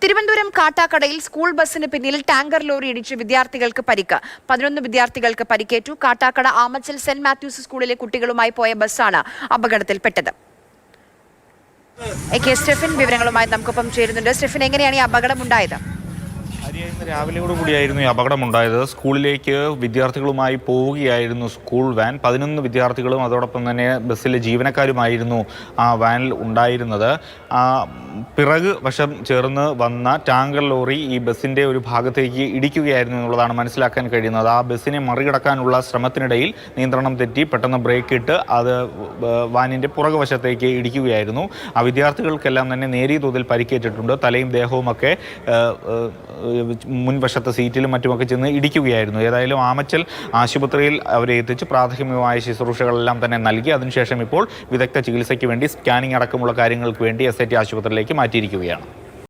Thiruvananthapuram കാട്ടാക്കടയിൽ school ബസിന് പിന്നിൽ tanker lorry ഇടിച്ച് വിദ്യാർത്ഥികൾക്ക് പരിക്ക്. 11 വിദ്യാർത്ഥികൾക്ക് പരിക്കേറ്റു. കാട്ടാക്കട ആമച്ചൽ സെന്റ് മാത്യൂസ് സ്കൂളിലെ കുട്ടികളുമായി പോയ ബസ്സാണ് അപകടത്തിൽപ്പെട്ടത്. AK സ്റ്റെഫിൻ വിവരങ്ങളുമായി നമുക്കൊപ്പം ചേരുന്നുണ്ട്. സ്റ്റെഫിൻ, എങ്ങനെയാണ് ഈ അപകടം ഉണ്ടായത്? ഇന്ന് രാവിലെയോടുകൂടിയായിരുന്നു ഈ അപകടമുണ്ടായത്. സ്കൂളിലേക്ക് വിദ്യാർത്ഥികളുമായി പോവുകയായിരുന്നു സ്കൂൾ വാൻ. 11 വിദ്യാർത്ഥികളും അതോടൊപ്പം തന്നെ ബസ്സിലെ ജീവനക്കാരുമായിരുന്നു ആ വാനിൽ ഉണ്ടായിരുന്നത്. പിറക് വശം ചേർന്ന് വന്ന ടാങ്കർ ലോറി ഈ ബസ്സിൻ്റെ ഒരു ഭാഗത്തേക്ക് ഇടിക്കുകയായിരുന്നു എന്നുള്ളതാണ് മനസ്സിലാക്കാൻ കഴിയുന്നത്. ആ ബസ്സിനെ മറികടക്കാനുള്ള ശ്രമത്തിനിടയിൽ നിയന്ത്രണം തെറ്റി പെട്ടെന്ന് ബ്രേക്ക് ഇട്ട് അത് വാനിൻ്റെ പുറകുവശത്തേക്ക് ഇടിക്കുകയായിരുന്നു. ആ വിദ്യാർത്ഥികൾക്കെല്ലാം തന്നെ നേരിയ തോതിൽ പരിക്കേറ്റിട്ടുണ്ട്. തലയും ദേഹവുമൊക്കെ മുൻവശത്തെ സീറ്റിലും മറ്റുമൊക്കെ ചെന്ന് ഇടിക്കുകയായിരുന്നു. ഏതായാലും ആമച്ചൽ ആശുപത്രിയിൽ അവരെ എത്തിച്ച് പ്രാഥമികമായ ശുശ്രൂഷകളെല്ലാം തന്നെ നൽകി. അതിനുശേഷം ഇപ്പോൾ വിദഗ്ധ ചികിത്സയ്ക്ക് വേണ്ടി സ്കാനിംഗ് അടക്കമുള്ള കാര്യങ്ങൾക്ക് വേണ്ടി SIT ആശുപത്രിയിലേക്ക് മാറ്റിയിരിക്കുകയാണ്.